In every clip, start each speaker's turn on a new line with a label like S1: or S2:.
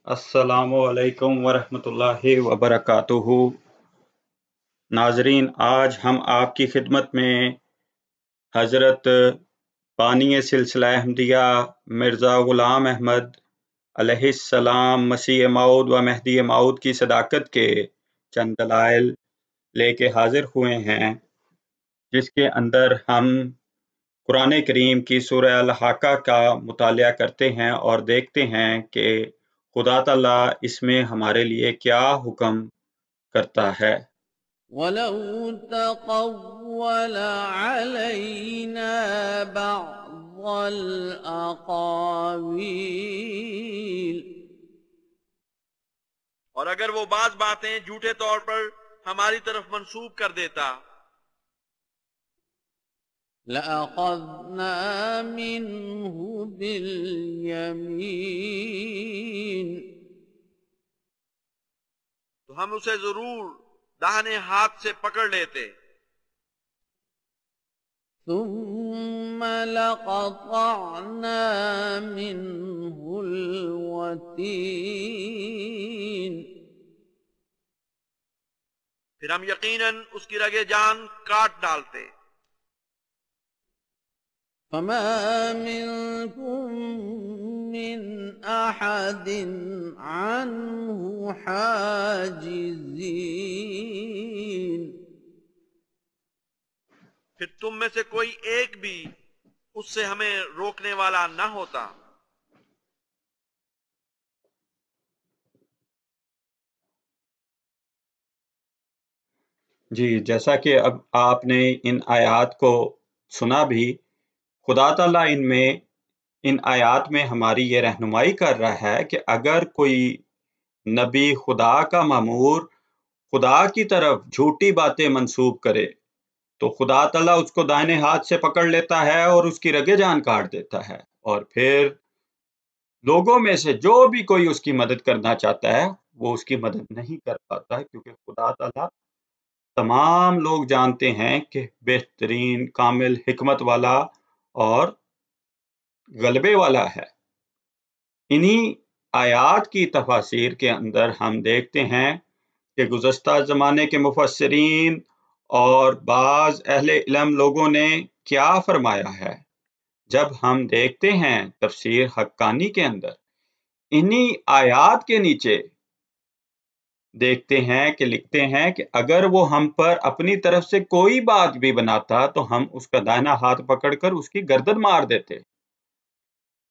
S1: अस्सलामु अलैकुम वरहमतुल्लाहि वबरकातुहू। नाजरीन, आज हम आपकी खिदमत में हज़रत बानी सिलसिला अहमदिया मिर्ज़ा ग़ुलाम अहमद अलैहिस्सलाम मसीह मऊद व महदी मऊद की सदाकत के चंद दलाइल लेके हाजिर हुए हैं, जिसके अंदर हम कुरान करीम की सूरह अल-हाक़ा का मुतालिया करते हैं और देखते हैं कि खुदा ताला इसमें हमारे लिए क्या हुक्म करता है।
S2: وَلَوْ تَقَوَّلَ عَلَيْنَا بَعْضَ الْأَقَاوِيلِ
S3: اور اگر وہ بعض باتیں جھوٹے طور پر ہماری طرف منسوب کر دیتا
S2: لَأَخَذْنَا مِنْهُ بِالْيَمِينِ
S3: تو ہم اسے ضرور داہنے ہاتھ سے پکڑ لیتے،
S2: ثُمَّ لَقَطَعْنَا مِنْهُ الْوَتِينَ
S3: پھر ہم یقیناً اس کی رگے جان کاٹ ڈالتے۔
S2: فَمَا مِنْكُمْ مِنْ أَحَدٍ عَنْهُ حَاجِزِينَ
S3: پھر تم میں سے کوئی ایک بھی اس سے ہمیں روکنے والا نہ ہوتا۔
S1: جی، جیسا کہ اب آپ نے ان آیات کو سنا بھی، خدا تعالیٰ ان آیات میں ہماری یہ رہنمائی کر رہا ہے کہ اگر کوئی نبی خدا کا مامور خدا کی طرف جھوٹی باتیں منسوب کرے تو خدا تعالیٰ اس کو دائنے ہاتھ سے پکڑ لیتا ہے اور اس کی رگے جان کاٹ دیتا ہے، اور پھر لوگوں میں سے جو بھی کوئی اس کی مدد کرنا چاہتا ہے وہ اس کی مدد نہیں کر پاتا، کیونکہ خدا تعالیٰ تمام لوگ جانتے ہیں کہ بہترین، کامل حکمت والا اور غلبے والا ہے۔ انہی آیات کی تفاسیر کے اندر ہم دیکھتے ہیں کہ گزشتہ زمانے کے مفسرین اور بعض اہل علم لوگوں نے کیا فرمایا ہے۔ جب ہم دیکھتے ہیں تفسیر حقانی کے اندر انہی آیات کے نیچے دیکھتے ہیں کہ لکھتے ہیں کہ اگر وہ ہم پر اپنی طرف سے کوئی بات بھی بناتا تو ہم اس کا دائنا ہاتھ پکڑ کر اس کی گردن مار دیتے۔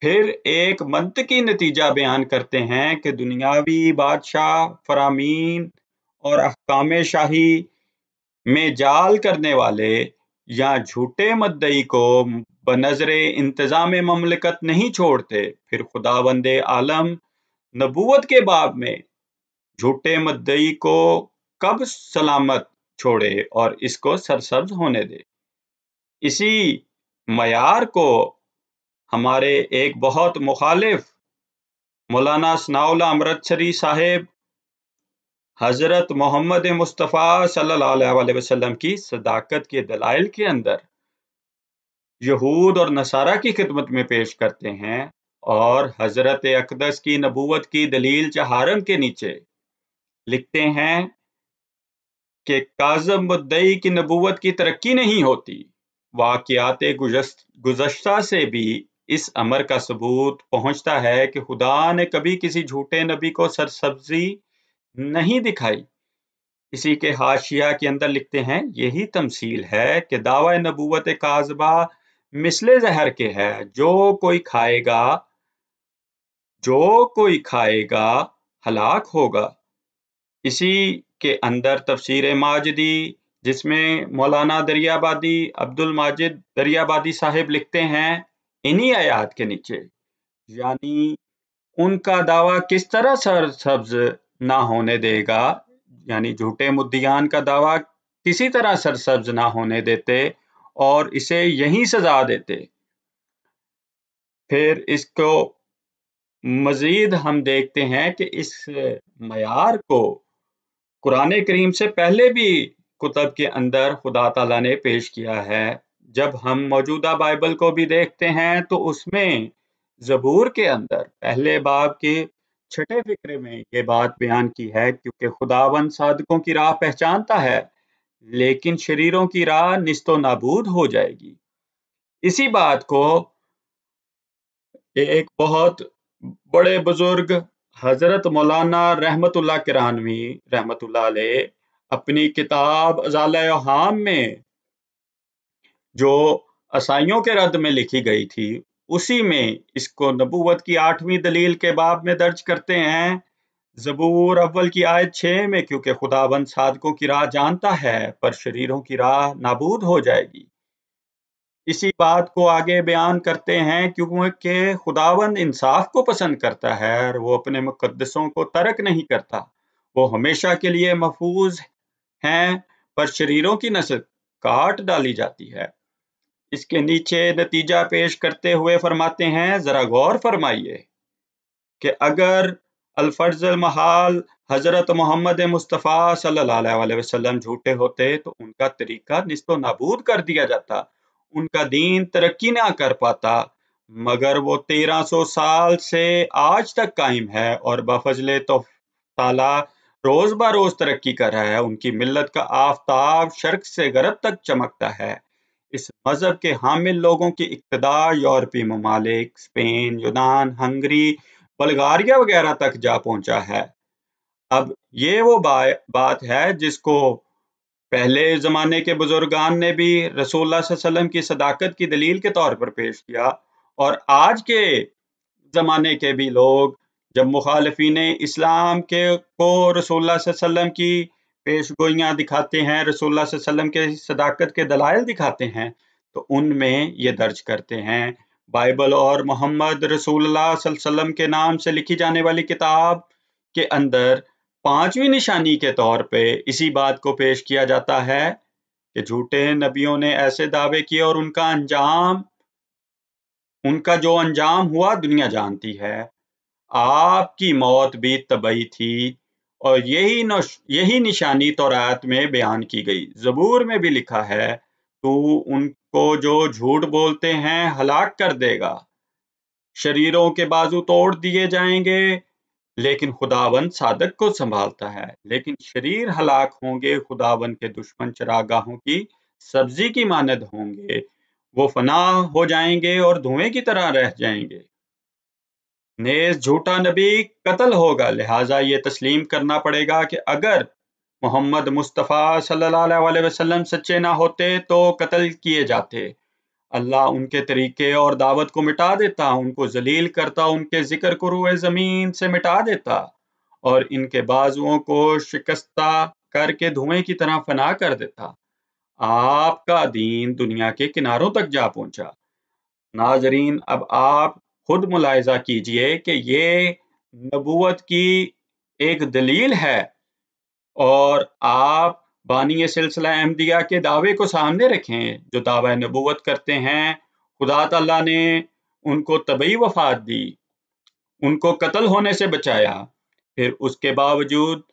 S1: پھر ایک منطقی نتیجہ بیان کرتے ہیں کہ دنیاوی بادشاہ، فرامین اور احکام شاہی میں جال کرنے والے یا جھوٹے مدعی کو بنظر انتظام مملکت نہیں چھوڑتے، پھر خداوند عالم نبوت کے باب میں جھوٹے مدعی کو کب سلامت چھوڑے اور اس کو سرسبز ہونے دے۔ اسی معیار کو ہمارے ایک بہت مخالف مولانا ثناء اللہ امرتسری صاحب حضرت محمد مصطفیٰ صلی اللہ علیہ وسلم کی صداقت کے دلائل کے اندر یہود اور نصارہ کی خدمت میں پیش کرتے ہیں، اور حضرت اقدس کی نبوت کی دلیل چہارم کے نیچے لکھتے ہیں کہ کاذب مدعی کی نبوت کی ترقی نہیں ہوتی۔ واقعات گزشتہ سے بھی اس امر کا ثبوت پہنچتا ہے کہ خدا نے کبھی کسی جھوٹے نبی کو سرسبزی نہیں دکھائی۔ اسی کے حاشیہ کے اندر لکھتے ہیں، یہی تمثیل ہے کہ دعوی نبوت کاذبہ مثل زہر کے ہے، جو کوئی کھائے گا ہلاک ہوگا۔ اسی کے اندر تفسیر ماجدی، جس میں مولانا دریابادی عبد الماجد دریابادی صاحب لکھتے ہیں انہی آیات کے نیچے، یعنی ان کا دعویٰ کس طرح سرسبز نہ ہونے دے گا، یعنی جھوٹے مدعیان کا دعویٰ کسی طرح سرسبز نہ ہونے دیتے اور اسے یہی سزا دیتے۔ پھر اس کو مزید ہم دیکھتے ہیں کہ اس معیار کو قرآن کریم سے پہلے بھی کتب کے اندر خدا تعالیٰ نے پیش کیا ہے۔ جب ہم موجودہ بائبل کو بھی دیکھتے ہیں تو اس میں زبور کے اندر پہلے باب کے छठे फिक्रे में ये बात बयान की है क्योंकि खुदावंद साधकों की राह पहचानता है, लेकिन शरीरों की राह निस्तो नाबूद हो जाएगी। इसी बात को एक बहुत बड़े बुजुर्ग हजरत मौलाना रहमतुल्लाह किरानवी रहमतुल्लाह अलैह अपनी किताब अज़ाल औहाम में जो असाइयों के रद्द में लिखी गई थी, उसी में इसको नबूवत की 8वीं दलील के बाब में दर्ज करते हैं। ज़बूर अव्वल की आयत 6 में, क्योंकि खुदावंद साधकों की राह जानता है पर शरीरों की राह नाबूद हो जाएगी। इसी बात को आगे बयान करते हैं क्योंकि खुदावंद इंसाफ को पसंद करता है और वो अपने मुकद्दसों को तर्क नहीं करता। वो हमेशा के लिए महफूज हैं, पर शरीरों की नस्ल काट डाली जाती है। इसके नीचे नतीजा पेश करते हुए फरमाते हैं, जरा गौर फरमाइए कि अगर अल-फर्ज़ महाल हजरत मोहम्मद मुस्तफ़ा सल्लल्लाहु अलैहि वसल्लम झूठे होते तो उनका तरीका निस्तो नाबूद कर दिया जाता, उनका दीन तरक्की ना कर पाता, मगर वो 1300 साल से आज तक कायम है और बफजले तो ताला रोज ब रोज तरक्की कर रहा है। उनकी मिल्लत का आफताब शर्क से गरब तक चमकता है। इस मजहब के हामिल लोगों की इक्तदा यूरोपीय ममालिक, स्पेन, यूनान, हंगरी, बल्गारिया वगैरह तक जा पहुंचा है। अब ये वो बात है जिसको पहले जमाने के बुजुर्गान ने भी रसूलुल्लाह सल्लल्लाहु अलैहि वसल्लम की सदाकत की दलील के तौर पर पेश किया, और आज के जमाने के भी लोग जब मुखालिफीन इस्लाम के को रसूलुल्लाह सल्लल्लाहु अलैहि वसल्लम की पेशगोइयां दिखाते हैं, रसूलुल्लाह सल्लल्लाहु अलैहि वसल्लम के सदाकत के दलाइल दिखाते हैं, तो उनमें ये दर्ज करते हैं बाइबल और मोहम्मद रसूलुल्लाह सल्लल्लाहु अलैहि वसल्लम के नाम से लिखी जाने वाली किताब के अंदर 5वीं निशानी के तौर पे इसी बात को पेश किया जाता है कि झूठे नबियों ने ऐसे दावे किए और उनका जो अंजाम हुआ दुनिया जानती है। आपकी मौत भी तबई थी और यही निशानी तौरात में बयान की गई। ज़बूर में भी लिखा है, तू उनको जो झूठ बोलते हैं हलाक कर देगा, शरीरों के बाजू तोड़ दिए जाएंगे, लेकिन खुदावंद सादक को संभालता है। लेकिन शरीर हलाक होंगे, खुदावंद के दुश्मन चरागाहों की सब्जी की मानद होंगे, वो फना हो जाएंगे और धुएं की तरह रह जाएंगे। नेज झूठा नबी कत्ल होगा, लिहाजा ये तस्लीम करना पड़ेगा कि अगर मोहम्मद मुस्तफ़ा सल्लल्लाहु अलैहि वसल्लम सच्चे ना होते तो कत्ल किए जाते। अल्लाह उनके तरीके और दावत को मिटा देता, उनको जलील करता, उनके जिक्र को रूए जमीन से मिटा देता और इनके बाजुओं को शिकस्ता करके धुएं की तरह फना कर देता। आपका दीन दुनिया के किनारों तक जा पहुंचा। नाजरीन, अब आप खुद मुलाहिजा कीजिए कि ये नबूवत की एक दलील है और आप बानी सिलसिला अहमदिया के दावे को सामने रखें जो दावा नबूवत करते हैं खुदा ताला ने उनको तबई वफात दी, उनको कत्ल होने से बचाया, फिर उसके बावजूद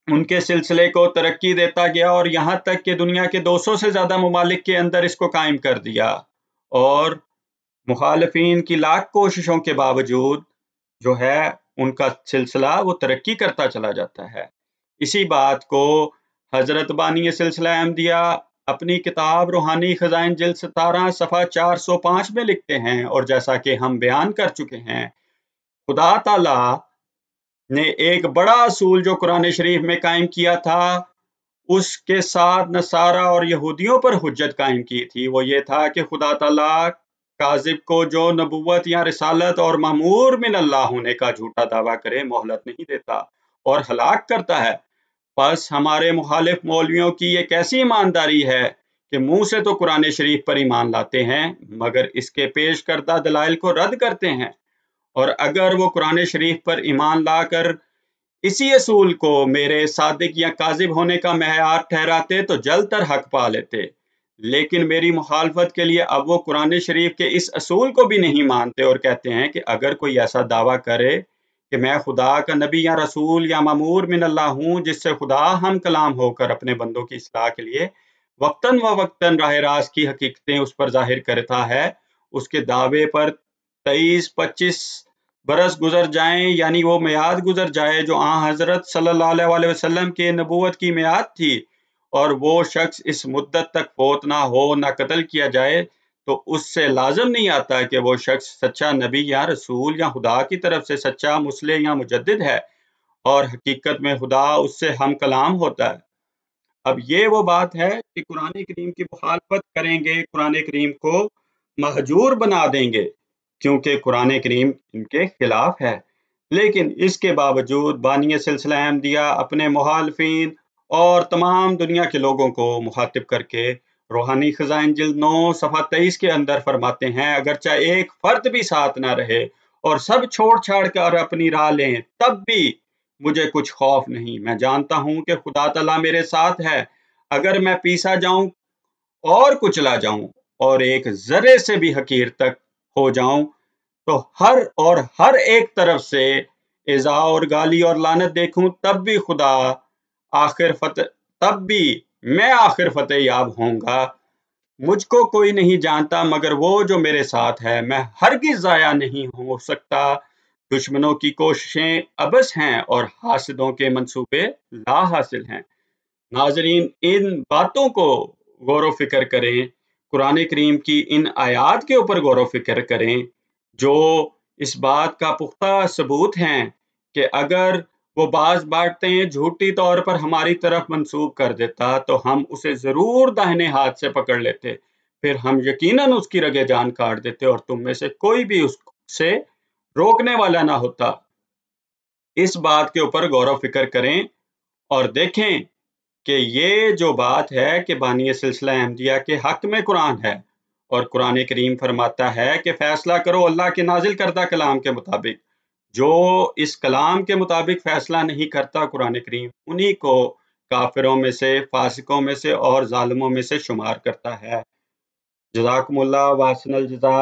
S1: उनके सिलसिले को तरक्की देता गया और यहाँ तक कि दुनिया के 200 से ज्यादा ममालिक के अंदर इसको कायम कर दिया और मुखालिफिन की लाख कोशिशों के बावजूद जो है उनका सिलसिला वो तरक्की करता चला जाता है। इसी बात को हजरत बानी सिलसिला अहमदिया अपनी किताब रूहानी खजाइन जिल्द 17 सफ़ा 405 में लिखते हैं, और जैसा कि हम बयान कर चुके हैं, खुदा ताला ने एक बड़ा असूल जो कुरान शरीफ में कायम किया था उसके साथ नसारा और यहूदियों पर हुज्जत कायम की थी। वो ये था कि खुदा ताला काजिब को जो नबूवत या रिसालत और मामूर मिन अल्लाह होने का झूठा दावा करे मोहलत नहीं देता और हलाक करता है। बस हमारे मुखालिफ मौलवियों की ये कैसी ईमानदारी है कि मुंह से तो कुरान शरीफ पर ईमान लाते हैं मगर इसके पेश करदा दलाइल को रद्द करते हैं, और अगर वो कुरान शरीफ पर ईमान लाकर इसी असूल को मेरे सादिक या काजिब होने का मेयार ठहराते तो जल्द तर हक पा लेते। लेकिन मेरी मुखालफत के लिए अब वो कुरान शरीफ के इस असूल को भी नहीं मानते और कहते हैं कि अगर कोई ऐसा दावा करे कि मैं खुदा का नबी या रसूल या मामूर मिन अल्लाह हूँ जिससे खुदा हम कलाम होकर अपने बंदों की इस्लाह के लिए वक्तन व वक्तन राह रास्त की हकीकतें उस पर जाहिर करता है, उसके दावे पर 23-25 برس گزر جائیں، یعنی وہ میعاد گزر جائے جو حضرت صلی اللہ علیہ وسلم کے نبوت کی میعاد تھی، اور وہ شخص اس مدت تک فوت نہ ہو، نہ قتل کیا جائے، تو اس سے لازم نہیں آتا کہ وہ شخص سچا نبی یا رسول یا خدا کی طرف سے سچا مصلح یا مجدد ہے، اور حقیقت میں خدا اس سے ہم کلام ہوتا ہے۔ اب یہ وہ بات ہے کہ قرآن کریم کی مخالفت کریں گے، قرآن کریم کو مہجور بنا دیں گے، کیونکہ قرآن کریم ان کے خلاف ہے۔ لیکن اس کے باوجود بانی سلسلہ احمدیہ اپنے مخالفین اور تمام دنیا کے لوگوں کو مخاطب کر کے روحانی خزائن جلد 9 صفحہ 23 کے اندر فرماتے ہیں، اگرچہ ایک فرد بھی ساتھ نہ رہے اور سب چھوڑ چھاڑ کر اپنی راہ لیں، تب بھی مجھے کچھ خوف نہیں، میں جانتا ہوں کہ خدا تعالیٰ میرے ساتھ ہے۔ اگر میں پیسا جاؤں اور کچلا جاؤں اور ایک ذرے سے بھی حقیر تک ہو جاؤں، تو ہر ایک طرف سے ایذا اور گالی اور لعنت دیکھوں، تب بھی میں آخر فتح یاب ہوں گا۔ مجھ کو کوئی نہیں جانتا مگر وہ جو میرے ساتھ ہے، میں ہرگز ضائع نہیں ہو سکتا۔ دشمنوں کی کوششیں عبث ہیں اور حاسدوں کے منصوبے لا حاصل ہیں۔ ناظرین، ان باتوں کو غور و فکر کریں، قرآن کریم کی ان آیات کے اوپر غور و فکر کریں جو اس بات کا پختہ ثبوت ہیں کہ اگر وہ بعض باتیں جھوٹی طور پر ہماری طرف منسوب کر دیتا تو ہم اسے ضرور داہنے ہاتھ سے پکڑ لیتے، پھر ہم یقیناً اس کی رگے جان کاٹ دیتے اور تم میں سے کوئی بھی اس سے روکنے والا نہ ہوتا۔ اس بات کے اوپر غور و فکر کریں اور دیکھیں کہ یہ جو بات ہے کہ بانی سلسلہ احمدیہ کے حق میں قرآن ہے، اور قرآن کریم فرماتا ہے کہ فیصلہ کرو اللہ کے نازل کردہ کلام کے مطابق۔ جو اس کلام کے مطابق فیصلہ نہیں کرتا قرآن کریم، انہی کو کافروں میں سے، فاسقوں میں سے اور ظالموں میں سے شمار کرتا ہے۔ جزاکم اللہ واحسن الجزا۔